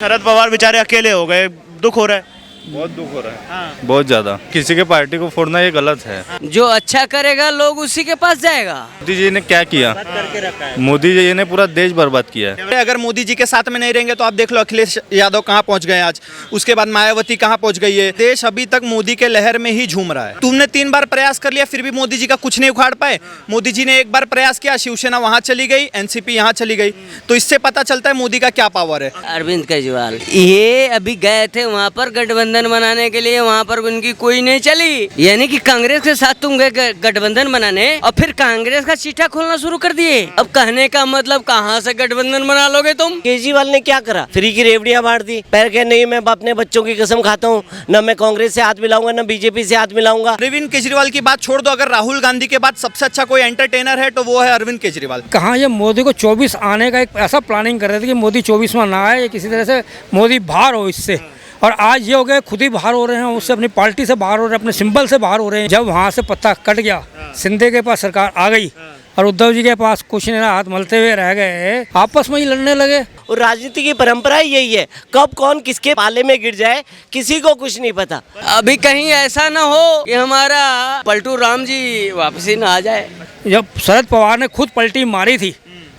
शरद पवार बेचारे अकेले हो गए, दुख हो रहा है। बहुत दुख हो रहा है। हाँ। बहुत ज्यादा। किसी के पार्टी को फोड़ना ये गलत है। जो अच्छा करेगा लोग उसी के पास जाएगा। मोदी जी ने क्या किया? करके रखा है। मोदी जी ने पूरा देश बर्बाद किया है। अगर मोदी जी के साथ में नहीं रहेंगे तो आप देख लो अखिलेश यादव कहाँ पहुंच गए आज, उसके बाद मायावती कहाँ पहुंच गई है। देश अभी तक मोदी के लहर में ही झूम रहा है। तुमने 3 बार प्रयास कर लिया फिर भी मोदी जी का कुछ नहीं उखाड़ पाए। मोदी जी ने एक बार प्रयास किया, शिवसेना वहां चली गई, एनसीपी यहाँ चली गई, तो इससे पता चलता है मोदी का क्या पावर है। अरविंद केजरीवाल ये अभी गए थे वहाँ पर गठबंधन बनाने के लिए, वहाँ पर उनकी कोई नहीं चली। यानी कि कांग्रेस के साथ तुम गए गठबंधन बनाने और फिर कांग्रेस का चीठा खोलना शुरू कर दिए। अब कहने का मतलब कहाँ से गठबंधन बना लोगे तुम? केजरीवाल ने क्या करा? फ्री की रेवड़ियां बांट दी। पैर कह नहीं, मैं अपने बच्चों की कसम खाता हूँ, न मैं कांग्रेस से हाथ मिलाऊंगा न बीजेपी से हाथ मिलाऊंगा। अरविंद केजरीवाल की बात छोड़ दो, अगर राहुल गांधी के बाद सबसे अच्छा कोई एंटरटेनर है तो वो है अरविंद केजरीवाल। कहाँ ये मोदी को 24 आने का एक ऐसा प्लानिंग कर रहे थे कि मोदी 24वां ना आए, ये किसी तरह से मोदी बाहर हो इससे। और आज ये हो गए खुद ही बाहर हो रहे हैं, उससे अपनी पार्टी से बाहर हो रहे हैं, अपने सिंबल से बाहर हो रहे हैं। जब वहाँ से पत्ता कट गया, शिंदे के पास सरकार आ गई और उद्धव जी के पास कुछ नहीं, हाथ मलते हुए रह गए, आपस में ही लड़ने लगे। और राजनीति की परंपरा ही यही है, कब कौन किसके पाले में गिर जाए किसी को कुछ नहीं पता। अभी कहीं ऐसा ना हो कि हमारा पलटू राम जी वापसी ना आ जाए। जब शरद पवार ने खुद पलटी मारी थी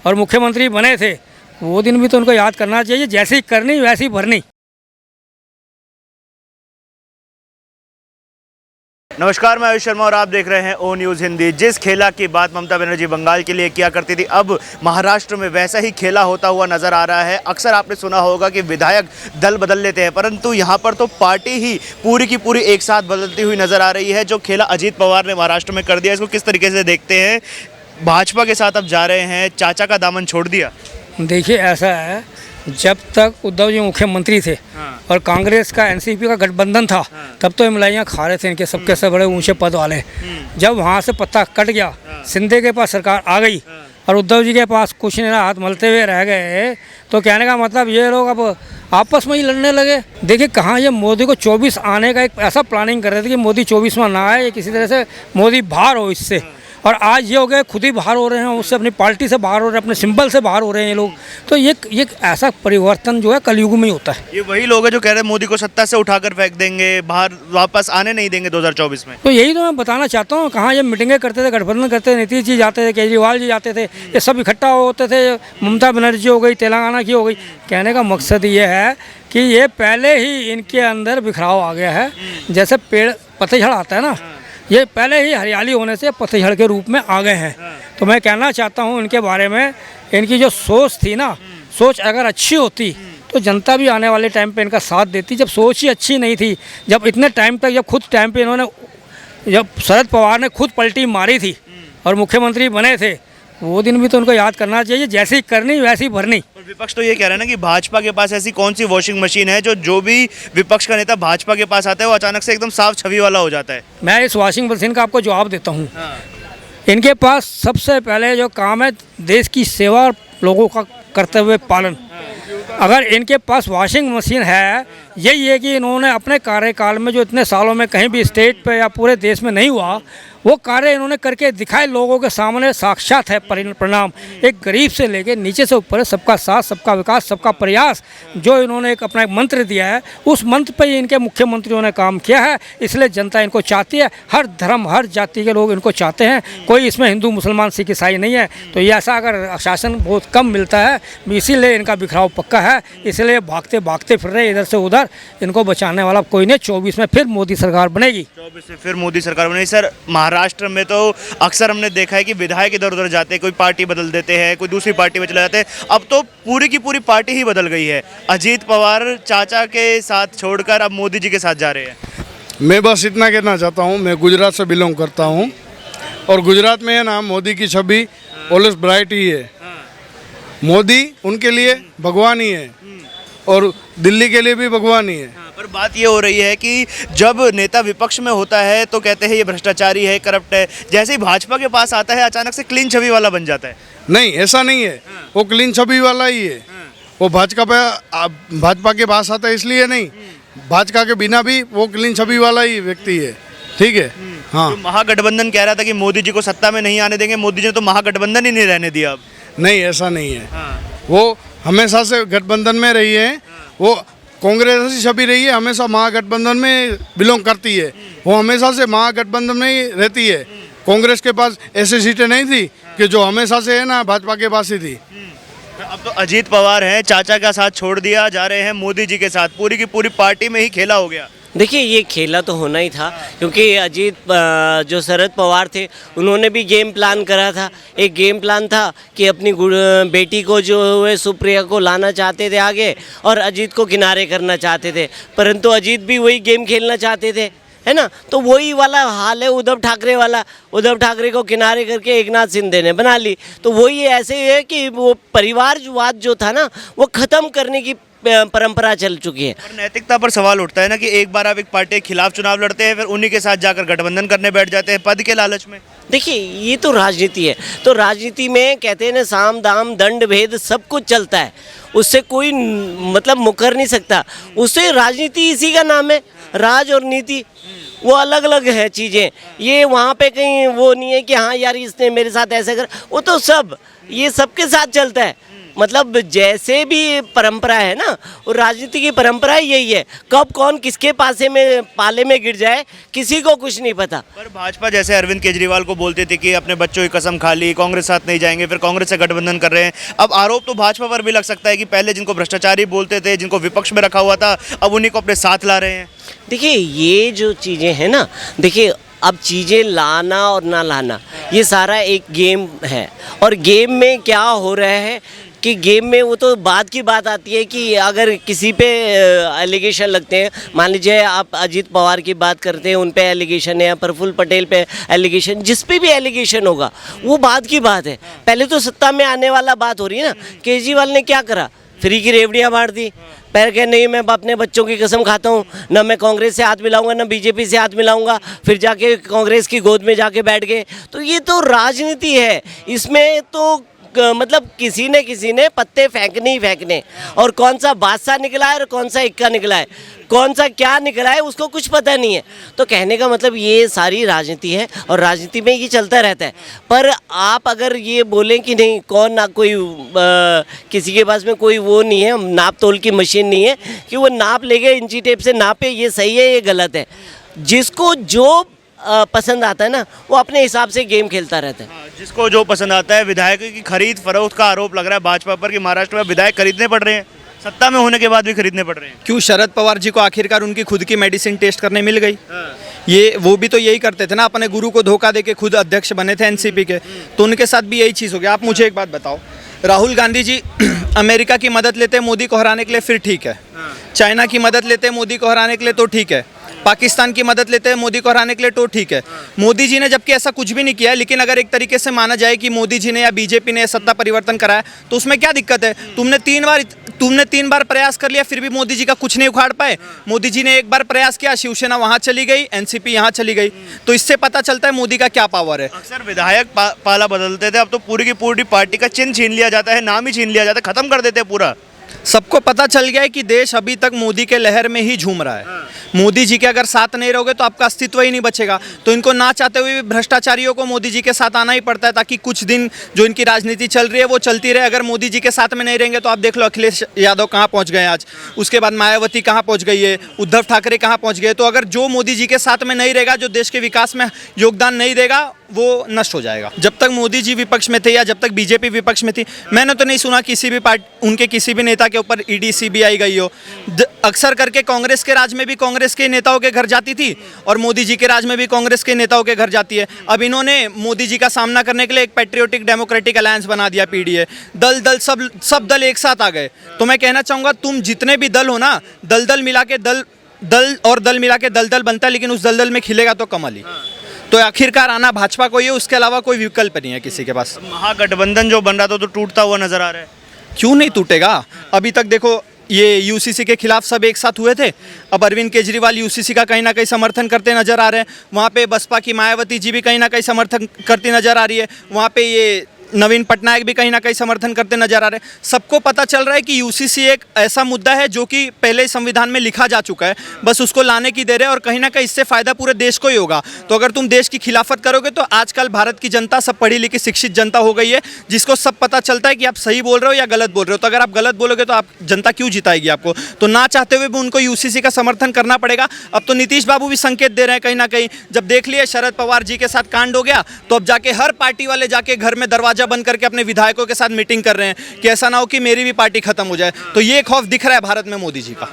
और मुख्यमंत्री बने थे, वो दिन भी तो उनको याद करना चाहिए। जैसी करनी वैसी भरनी। नमस्कार, मैं आयुष शर्मा और आप देख रहे हैं ओ न्यूज़ हिंदी। जिस खेला की बात ममता बनर्जी बंगाल के लिए किया करती थी, अब महाराष्ट्र में वैसा ही खेला होता हुआ नजर आ रहा है। अक्सर आपने सुना होगा कि विधायक दल बदल लेते हैं, परंतु यहाँ पर तो पार्टी ही पूरी की पूरी एक साथ बदलती हुई नजर आ रही है। जो खेला अजीत पवार ने महाराष्ट्र में कर दिया, इसको किस तरीके से देखते हैं? भाजपा के साथ अब जा रहे हैं, चाचा का दामन छोड़ दिया। देखिए ऐसा है, जब तक उद्धव जी मुख्यमंत्री थे और कांग्रेस का एनसीपी का गठबंधन था, तब तो इमलाइयाँ खा रहे थे इनके सबके सब बड़े ऊंचे पद वाले। जब वहाँ से पत्ता कट गया, शिंदे के पास सरकार आ गई और उद्धव जी के पास कुछ नहीं, हाथ मलते हुए रह गए, तो कहने का मतलब ये लोग अब आपस में ही लड़ने लगे। देखिए कहाँ ये मोदी को 24 आने का एक ऐसा प्लानिंग कर रहे थे कि मोदी 24वां ना आए, ये किसी तरह से मोदी बाहर हो इससे। और आज ये हो गए खुद ही बाहर हो रहे हैं, उससे अपनी पार्टी से बाहर हो रहे हैं, अपने सिंबल से बाहर हो रहे हैं ये लोग। तो ये ऐसा परिवर्तन जो है कलयुग में ही होता है। ये वही लोग हैं जो कह रहे हैं मोदी को सत्ता से उठाकर फेंक देंगे, बाहर वापस आने नहीं देंगे 2024 में। तो यही तो मैं बताना चाहता हूँ। कहाँ ये मीटिंगें करते थे, गठबंधन करते थे, नीतीश जी जाते थे, केजरीवाल जी जाते थे, ये सब इकट्ठा होते थे। ममता बनर्जी हो गई, तेलंगाना की हो गई। कहने का मकसद ये है कि ये पहले ही इनके अंदर बिखराव आ गया है। जैसे पेड़ पतझड़ आता है ना, ये पहले ही हरियाली होने से पतझड़ के रूप में आ गए हैं। तो मैं कहना चाहता हूँ इनके बारे में, इनकी जो सोच थी ना, सोच अगर अच्छी होती तो जनता भी आने वाले टाइम पे इनका साथ देती। जब सोच ही अच्छी नहीं थी, जब इतने टाइम तक, जब खुद टाइम पे इन्होंने, जब शरद पवार ने खुद पलटी मारी थी और मुख्यमंत्री बने थे, वो दिन भी तो उनको याद करना चाहिए। जैसी करनी वैसी भरनी। विपक्ष तो ये कह रहा है ना कि भाजपा के पास ऐसी कौन सी वॉशिंग मशीन है जो भी विपक्ष का नेता भाजपा के पास आता है वो अचानक से एकदम साफ छवि वाला हो जाता है। मैं इस वॉशिंग मशीन का आपको जवाब देता हूँ। इनके पास सबसे पहले जो काम है देश की सेवा और लोगों का कर्तव्य पालन। अगर इनके पास वॉशिंग मशीन है, यही है कि इन्होंने अपने कार्यकाल में जो इतने सालों में कहीं भी स्टेट पे या पूरे देश में नहीं हुआ, वो कार्य इन्होंने करके दिखाए लोगों के सामने। साक्षात है परिणाम। एक गरीब से लेके नीचे से ऊपर, सबका साथ, सबका विकास, सबका प्रयास, जो इन्होंने एक अपना मंत्र दिया है, उस मंत्र पे ही इनके मुख्यमंत्रियों ने काम किया है। इसलिए जनता इनको चाहती है। हर धर्म, हर जाति के लोग इनको चाहते हैं। कोई इसमें हिंदू, मुसलमान, सिख, ईसाई नहीं है। तो ये ऐसा अगर शासन बहुत कम मिलता है, इसीलिए इनका बिखराव पक्का है। इसलिए भागते भागते फिर रहे इधर से उधर। इनको बचाने वाला कोई नहीं। 24 में फिर मोदी सरकार बनेगी। 24 में फिर मोदी सरकार बनेगी। सर, महाराष्ट्र में तो अक्सर हमने देखा है कि विधायक इधर उधर जाते हैं, कोई पार्टी बदल देते हैं, कोई दूसरी पार्टी में चले जाते हैं। अब तो पूरी की पूरी पार्टी ही बदल गई है। अजीत पवार चाचा के साथ छोड़कर अब मोदी जी के साथ जा रहे हैं। मैं बस इतना कहना चाहता हूँ, मैं गुजरात से बिलोंग करता हूँ और गुजरात में है ना, मोदी की छवि ऑलवेज ब्राइट ही है। मोदी उनके लिए भगवान ही है और दिल्ली के लिए भी भगवान ही है। पर बात ये हो रही है कि जब नेता विपक्ष में होता है तो कहते हैं ये भ्रष्टाचारी है, करप्ट है। जैसे ही भाजपा के पास आता है अचानक से क्लीन छवि वाला बन जाता है। नहीं, ऐसा नहीं है। वो क्लीन छवि वाला ही है। वो भाजपा के पास आता है इसलिए नहीं, भाजपा के बिना भी वो क्लीन छवि वाला ही व्यक्ति है। ठीक है। हाँ, तो महागठबंधन कह रहा था कि मोदी जी को सत्ता में नहीं आने देंगे, मोदी जी ने तो महागठबंधन ही नहीं रहने दिया। अब नहीं, ऐसा नहीं है। वो हमेशा से गठबंधन में रही है वो कांग्रेस ऐसी छवि रही है, हमेशा महागठबंधन में बिलोंग करती है, वो हमेशा से महागठबंधन में ही रहती है। कांग्रेस के पास ऐसी सीटें नहीं थी कि जो हमेशा से है ना भाजपा के पास ही थी। अब तो अजीत पवार हैं, चाचा का साथ छोड़ दिया, जा रहे हैं मोदी जी के साथ, पूरी की पूरी पार्टी में ही खेला हो गया। देखिए ये खेला तो होना ही था, क्योंकि अजीत जो शरद पवार थे उन्होंने भी गेम प्लान करा था। एक गेम प्लान था कि अपनी बेटी को जो है सुप्रिया को लाना चाहते थे आगे और अजीत को किनारे करना चाहते थे, परंतु अजीत भी वही गेम खेलना चाहते थे, है ना। तो वही वाला हाल है उद्धव ठाकरे वाला। उद्धव ठाकरे को किनारे करके एकनाथ शिंदे ने बना ली। तो वही ऐसे है कि वो परिवारवाद जो था ना वो ख़त्म करने की परंपरा चल चुकी है। और नैतिकता पर सवाल उठता है ना कि एक बार आप एक पार्टी के खिलाफ चुनाव लड़ते हैं, फिर उन्हीं के साथ जाकर गठबंधन करने बैठ जाते हैं पद के लालच में। देखिए ये तो राजनीति है, तो राजनीति में कहते हैं ना साम दाम दंड भेद सब कुछ चलता है, उससे कोई मतलब मुकर नहीं सकता। उससे राजनीति इसी का नाम है, राज और नीति वो अलग अलग है चीज़ें। ये वहाँ पे कहीं वो नहीं है कि हाँ यार इसने मेरे साथ ऐसा कर, वो तो सब ये सबके साथ चलता है। मतलब जैसे भी परंपरा है ना, और राजनीति की परंपरा यही है, कब कौन किसके पाले में गिर जाए किसी को कुछ नहीं पता। पर भाजपा जैसे अरविंद केजरीवाल को बोलते थे कि अपने बच्चों की कसम खा ली, कांग्रेस साथ नहीं जाएंगे, फिर कांग्रेस से गठबंधन कर रहे हैं। अब आरोप तो भाजपा पर भी लग सकता है कि पहले जिनको भ्रष्टाचारी बोलते थे, जिनको विपक्ष में रखा हुआ था, अब उन्हीं को अपने साथ ला रहे हैं। देखिए ये जो चीज़ें हैं ना, देखिए अब चीज़ें लाना और ना लाना ये सारा एक गेम है, और गेम में क्या हो रहा है कि गेम में वो तो बाद की बात आती है कि अगर किसी पे एलिगेशन लगते हैं, मान लीजिए आप अजीत पवार की बात करते हैं, उन पे एलिगेशन है, या प्रफुल्ल पटेल पे एलिगेशन, जिस पे भी एलिगेशन होगा वो बाद की बात है। पहले तो सत्ता में आने वाला बात हो रही है ना। केजरीवाल ने क्या करा, फ्री की रेवड़ियाँ बांट दी, पैर कह नहीं मैं अपने बच्चों की कसम खाता हूँ, ना मैं कांग्रेस से हाथ मिलाऊंगा ना बीजेपी से हाथ मिलाऊंगा, फिर जाके कांग्रेस की गोद में जाके बैठ गए। तो ये तो राजनीति है, इसमें तो मतलब किसी ने पत्ते फेंकने ही फेंकने, और कौन सा बादशाह निकला है और कौन सा इक्का निकला है, कौन सा क्या निकला है उसको कुछ पता नहीं है। तो कहने का मतलब ये सारी राजनीति है, और राजनीति में ये चलता रहता है। पर आप अगर ये बोलें कि नहीं कौन ना कोई किसी के पास में कोई वो नहीं है, नाप तोल की मशीन नहीं है कि वो नाप लेके इंची टेप से नापे ये सही है ये गलत है। जिसको जो पसंद आता है ना वो अपने हिसाब से गेम खेलता रहता है। जिसको जो पसंद आता है। विधायकों की खरीद फरोख्त का आरोप लग रहा है भाजपा पर कि महाराष्ट्र में विधायक खरीदने पड़ रहे हैं, सत्ता में होने के बाद भी खरीदने पड़ रहे हैं। क्यों शरद पवार जी को आखिरकार उनकी खुद की मेडिसिन टेस्ट करने मिल गई। ये वो भी तो यही करते थे ना, अपने गुरु को धोखा देके खुद अध्यक्ष बने थे एनसीपी के, तो उनके साथ भी यही चीज़ हो गया। आप मुझे एक बात बताओ, राहुल गांधी जी अमेरिका की मदद लेते हैं मोदी को हराने के लिए, फिर ठीक है। चाइना की मदद लेते हैं मोदी को हराने के लिए, तो ठीक है। पाकिस्तान की मदद लेते हैं मोदी को हराने के लिए, तो ठीक है। मोदी जी ने जबकि ऐसा कुछ भी नहीं किया है, लेकिन अगर एक तरीके से माना जाए कि मोदी जी ने या बीजेपी ने सत्ता परिवर्तन कराया, तो उसमें क्या दिक्कत है। तुमने तीन बार प्रयास कर लिया, फिर भी मोदी जी का कुछ नहीं उखाड़ पाए। मोदी जी ने एक बार प्रयास किया, शिवसेना वहां चली गई, एनसीपी यहाँ चली गई। तो इससे पता चलता है मोदी का क्या पावर है। अक्सर विधायक पाला बदलते थे, अब तो पूरी की पूरी पार्टी का चिन्ह छीन लिया जाता है, नाम ही छीन लिया जाता है, खत्म कर देते हैं पूरा। सबको पता चल गया है कि देश अभी तक मोदी के लहर में ही झूम रहा है। मोदी जी के अगर साथ नहीं रहोगे तो आपका अस्तित्व ही नहीं बचेगा। तो इनको ना चाहते हुए भी भ्रष्टाचारियों को मोदी जी के साथ आना ही पड़ता है, ताकि कुछ दिन जो इनकी राजनीति चल रही है वो चलती रहे। अगर मोदी जी के साथ में नहीं रहेंगे तो आप देख लो अखिलेश यादव कहाँ पहुँच गए आज, उसके बाद मायावती कहाँ पहुँच गई है, उद्धव ठाकरे कहाँ पहुँच गए। तो अगर जो मोदी जी के साथ में नहीं रहेगा, जो देश के विकास में योगदान नहीं देगा, वो नष्ट हो जाएगा। जब तक मोदी जी विपक्ष में थे या जब तक बीजेपी विपक्ष में थी, मैंने तो नहीं सुना किसी भी उनके किसी भी नेता के ऊपर ईडी सीबीआई गई हो। अक्सर करके कांग्रेस के राज में भी कांग्रेस के नेताओं के घर जाती थी, और मोदी जी के राज में भी कांग्रेस के नेताओं के घर जाती है। अब इन्होंने मोदी जी का सामना करने के लिए एक पैट्रियोटिक डेमोक्रेटिक अलायंस बना दिया, पीडीए। दल सब दल एक साथ आ गए। तो मैं कहना चाहूँगा, तुम जितने भी दल हो ना, दल मिला के दल मिला के दल बनता है, लेकिन उस दल में खिलेगा तो कमल ही। तो आखिरकार आना भाजपा को ही है, उसके अलावा कोई विकल्प नहीं है किसी के पास। महागठबंधन जो बन रहा था तो टूटता हुआ नजर आ रहा है। क्यों नहीं टूटेगा। अभी तक देखो ये यूसीसी के खिलाफ सब एक साथ हुए थे, अब अरविंद केजरीवाल यूसीसी का कहीं ना कहीं समर्थन करते नजर आ रहे हैं। वहाँ पे बसपा की मायावती जी भी कहीं ना कहीं समर्थन करती नजर आ रही है। वहाँ पे ये नवीन पटनायक भी कहीं ना कहीं समर्थन करते नजर आ रहे हैं। सबको पता चल रहा है कि यूसीसी एक ऐसा मुद्दा है जो कि पहले ही संविधान में लिखा जा चुका है, बस उसको लाने की देर है और कहीं ना कहीं इससे फायदा पूरे देश को ही होगा। तो अगर तुम देश की खिलाफत करोगे तो आजकल भारत की जनता सब पढ़ी लिखी शिक्षित जनता हो गई है, जिसको सब पता चलता है कि आप सही बोल रहे हो या गलत बोल रहे हो। तो अगर आप गलत बोलोगे तो आप जनता क्यों जिताएगी आपको? तो ना चाहते हुए भी उनको यूसीसी का समर्थन करना पड़ेगा। अब तो नीतीश बाबू भी संकेत दे रहे हैं कहीं ना कहीं, जब देख लिए शरद पवार जी के साथ कांड हो गया तो अब जाके हर पार्टी वाले जाके घर में दरवाजा बंद करके अपने विधायकों के साथ मीटिंग कर रहे हैं कि ऐसा ना हो कि मेरी भी पार्टी खत्म हो जाए। तो ये खौफ दिख रहा है भारत में मोदी जी का।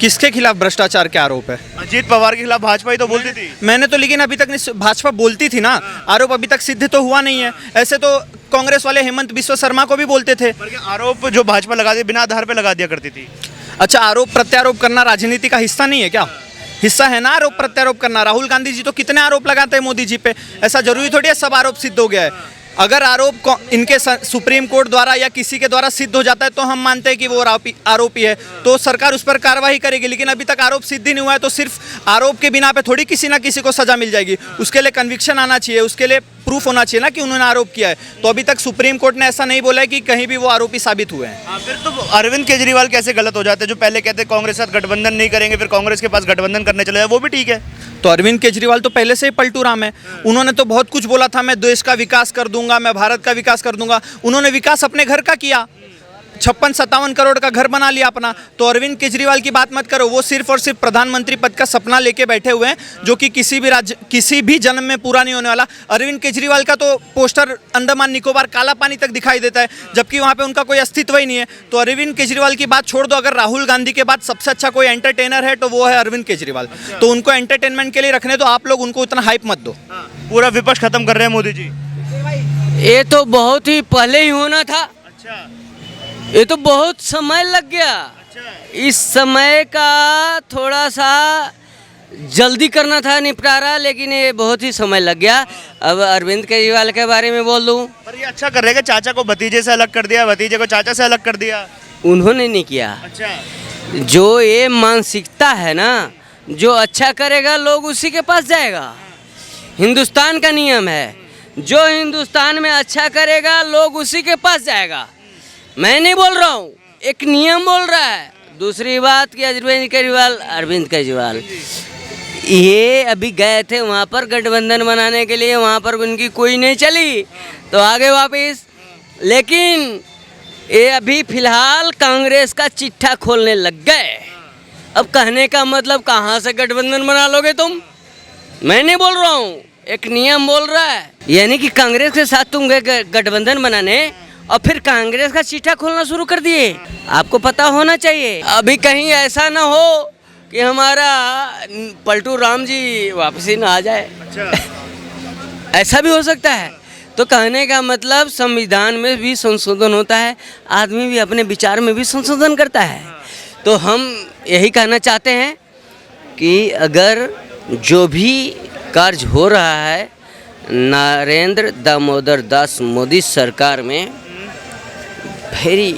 किसके खिलाफ भ्रष्टाचार के आरोप है? अजीत पवार के खिलाफ भाजपा ही तो बोलती थी। मैंने तो, लेकिन अभी तक नहीं, भाजपा बोलती थी ना, आरोप अभी तक सिद्ध तो हुआ नहीं है। ऐसे तो कांग्रेस वाले हेमंत बिस्वा शर्मा को भी बोलते थे। पर क्या आरोप जो भाजपा लगा दिया बिना आधार पे लगा दिया करती थी? अच्छा, आरोप प्रत्यारोप करना राजनीति का हिस्सा नहीं है क्या? हिस्सा है ना आरोप प्रत्यारोप करना। राहुल गांधी जी तो कितने आरोप लगाते हैं मोदी जी पे। ऐसा जरूरी थोड़ी है सब आरोप सिद्ध हो गया है। अगर आरोप इनके सुप्रीम कोर्ट द्वारा या किसी के द्वारा सिद्ध हो जाता है तो हम मानते हैं कि वो आरोपी है, तो सरकार उस पर कार्रवाई करेगी। लेकिन अभी तक आरोप सिद्ध ही नहीं हुआ है तो सिर्फ आरोप के बिना पे थोड़ी किसी ना किसी को सजा मिल जाएगी। उसके लिए कन्विक्शन आना चाहिए, उसके लिए प्रूफ होना चाहिए ना कि उन्होंने आरोप किया है। तो अभी तक सुप्रीम कोर्ट ने ऐसा नहीं बोला है कि कहीं भी वो आरोपी साबित हुए हैं। फिर तो अरविंद केजरीवाल कैसे गलत हो जाते हैं? जो पहले कहते कांग्रेस के साथ गठबंधन नहीं करेंगे, फिर कांग्रेस के पास गठबंधन करने चले जाए, वो भी ठीक है। तो अरविंद केजरीवाल तो पहले से ही पलटू राम है। उन्होंने तो बहुत कुछ बोला था, मैं देश का विकास कर दूंगा, मैं भारत का विकास कर दूंगा। उन्होंने विकास अपने घर का किया, 56-57 करोड़ का घर बना लिया अपना। तो अरविंद केजरीवाल की बात मत करो, वो सिर्फ और सिर्फ प्रधानमंत्री पद का सपना लेके बैठे हुए हैं, जो कि किसी भी जन्म में पूरा नहीं होने वाला। अरविंद केजरीवाल का तो पोस्टर अंडमान निकोबार काला पानी तक दिखाई देता है, जबकि वहाँ पे उनका कोई अस्तित्व ही नहीं है। तो अरविंद केजरीवाल की बात छोड़ दो, अगर राहुल गांधी के बाद सबसे अच्छा कोई एंटरटेनर है तो वो है अरविंद केजरीवाल। तो उनको एंटरटेनमेंट के लिए रखने दो, आप लोग उनको उतना हाइप मत दो। पूरा विपक्ष खत्म कर रहे हैं मोदी जी। ये तो बहुत ही पहले ही होना था। अच्छा, ये तो बहुत समय लग गया। इस समय का थोड़ा सा जल्दी करना था निपटारा, लेकिन ये बहुत ही समय लग गया। अब अरविंद केजरीवाल के बारे में बोल दूं, पर ये अच्छा कर रहे हैं कि चाचा को भतीजे से अलग कर दिया, भतीजे को चाचा से अलग कर दिया। उन्होंने नहीं किया। अच्छा, जो ये मानसिकता है ना, जो अच्छा करेगा लोग उसी के पास जाएगा। हिंदुस्तान का नियम है, जो हिंदुस्तान में अच्छा करेगा लोग उसी के पास जाएगा। मैं नहीं बोल रहा हूँ, एक नियम बोल रहा है। दूसरी बात कि अरविंद केजरीवाल ये अभी गए थे वहाँ पर गठबंधन बनाने के लिए, वहाँ पर उनकी कोई नहीं चली तो आगे वापस। लेकिन ये अभी फिलहाल कांग्रेस का चिट्ठा खोलने लग गए। अब कहने का मतलब कहाँ से गठबंधन बना लोगे तुम? मैं नहीं बोल रहा हूँ, एक नियम बोल रहा है। यानी कि कांग्रेस के साथ तुम गए गठबंधन बनाने और फिर कांग्रेस का चिट्ठा खोलना शुरू कर दिए। आपको पता होना चाहिए, अभी कहीं ऐसा ना हो कि हमारा पलटू राम जी वापसी ना आ जाए। अच्छा। ऐसा भी हो सकता है। तो कहने का मतलब संविधान में भी संशोधन होता है, आदमी भी अपने विचार में भी संशोधन करता है। तो हम यही कहना चाहते हैं कि अगर जो भी कार्य हो रहा है नरेंद्र दामोदर दास मोदी सरकार में, वेरी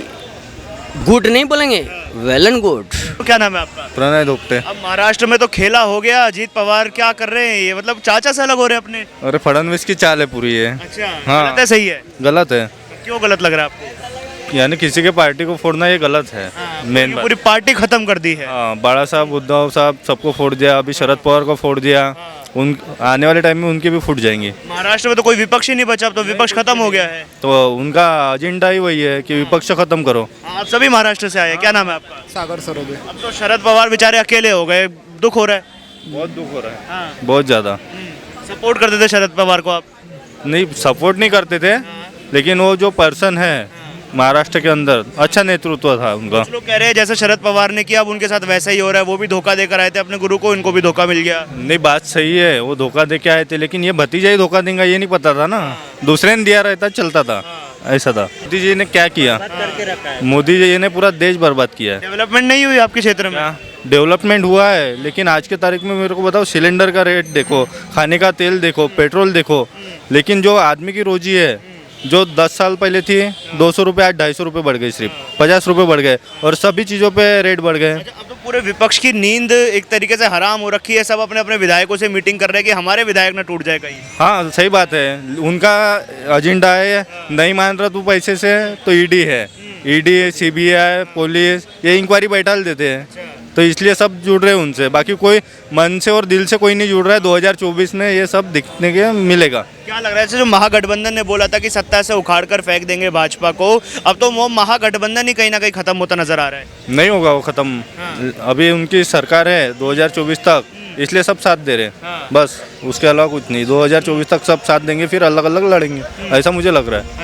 गुड नहीं बोलेंगे, वेल एंड गुड। तो क्या नाम है आपका? प्रणय दोपटे। अब महाराष्ट्र में तो खेला हो गया, अजीत पवार क्या कर रहे हैं? ये मतलब चाचा से अलग हो रहे हैं अपने। अरे फडणवीस की चाल है पूरी ये। अच्छा, हाँ। गलत है सही है? गलत है। क्यों गलत लग रहा है आपको? यानी किसी के पार्टी को फोड़ना ये गलत है। मेन बात। पूरी पार्टी खत्म कर दी है। हाँ, बड़ा साहब उद्धव साहब सबको फोड़ दिया, अभी शरद पवार को फोड़ दिया। उन आने वाले टाइम में उनके भी फूट जाएंगे। महाराष्ट्र में तो कोई विपक्ष ही नहीं बचा, अब तो विपक्ष खत्म हो गया है। तो उनका एजेंडा ही वही है कि विपक्ष खत्म करो। आप सभी महाराष्ट्र से आए हैं, क्या नाम है आपका? सागर सरोदे। अब तो शरद पवार बेचारे अकेले हो गए, दुख हो रहा है। बहुत दुख हो रहा है। हाँ। बहुत ज़्यादा। सपोर्ट करते थे शरद पवार को आप? नहीं, सपोर्ट नहीं करते थे, लेकिन वो जो पर्सन है महाराष्ट्र के अंदर, अच्छा नेतृत्व था उनका। कुछ लोग कह रहे हैं जैसे शरद पवार ने किया अब उनके साथ वैसा ही हो रहा है, वो भी धोखा देकर आए थे अपने गुरु को, इनको भी धोखा मिल गया। नहीं, बात सही है, वो धोखा दे के आए थे, लेकिन ये भतीजा ही धोखा देगा ये नहीं पता था ना, दूसरे ने दिया रहता चलता था, ऐसा था। मोदी जी ने क्या किया? मोदी जी ने पूरा देश बर्बाद किया है। डेवलपमेंट नहीं हुई आपके क्षेत्र में? डेवलपमेंट हुआ है, लेकिन आज के तारीख में मेरे को बताओ, सिलेंडर का रेट देखो, खाने का तेल देखो, पेट्रोल देखो, लेकिन जो आदमी की रोजी है, जो 10 साल पहले थी 200 रुपये, आज 250 रुपये बढ़ गए, सिर्फ 50 रुपये बढ़ गए, और सभी चीज़ों पे रेट बढ़ गए। अब तो पूरे विपक्ष की नींद एक तरीके से हराम हो रखी है, सब अपने अपने विधायकों से मीटिंग कर रहे हैं कि हमारे विधायक ना टूट जाए कहीं। हाँ सही बात है, उनका एजेंडा है, नहीं मान रहा तू पैसे से तो ईडी है, ईडी सीबीआई पुलिस ये इंक्वायरी बैठा देते हैं, तो इसलिए सब जुड़ रहे हैं उनसे, बाकी कोई मन से और दिल से कोई नहीं जुड़ रहा है। 2024 में ये सब दिखने के मिलेगा। क्या लग रहा है, जैसे जो महागठबंधन ने बोला था कि सत्ता से उखाड़ कर फेंक देंगे भाजपा को, अब तो वो महागठबंधन ही कहीं ना कहीं खत्म होता नजर आ रहा है। नहीं होगा वो ख़त्म, अभी उनकी सरकार है 2024 तक, इसलिए सब साथ दे रहे हैं, बस उसके अलावा कुछ नहीं। 2024 तक सब साथ देंगे, फिर अलग अलग लड़ेंगे, ऐसा मुझे लग रहा है।